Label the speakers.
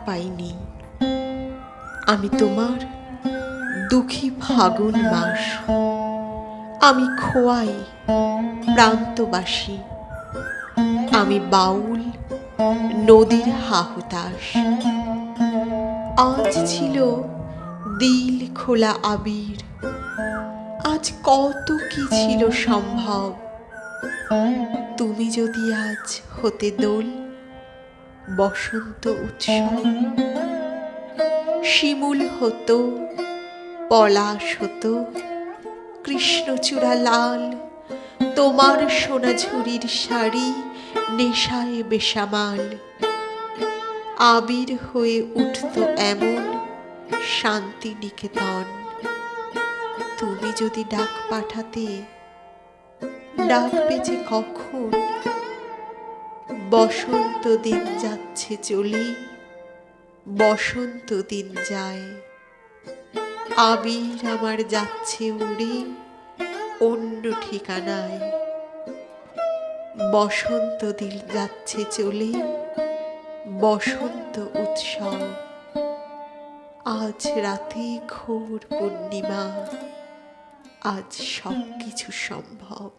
Speaker 1: পাইনি। আমি তোমার দুঃখী ফাগুন মাস, আমি খোয়াই প্রান্তবাসী, আমি বাউল নদীর হাহুতাস। আজ ছিল দিল খোলা আবির, আজ কত কি ছিল সম্ভব। তুমি যদি আজ হতে দোল বসন্ত উৎসব, শিমুল হতো, পলাশ হতো, কৃষ্ণচূড়া লাল, তোমার সোনাঝুরির শাড়ি নেশায় বেসামাল। আবির হয়ে উঠত এমন শান্তিনিকেতন। তুমি যদি ডাক পাঠাতে, ডাকবে যে কখন? বসন্ত দিন যাচ্ছে চলে, বসন্ত দিন যায়, আবির আমার যাচ্ছে উড়ে অন্য ঠিকানায়। বসন্ত দিন যাচ্ছে চলে, বসন্ত উৎসব। আজ রাতে ঘোর পূর্ণিমা, আজ সব কিছু সম্ভব।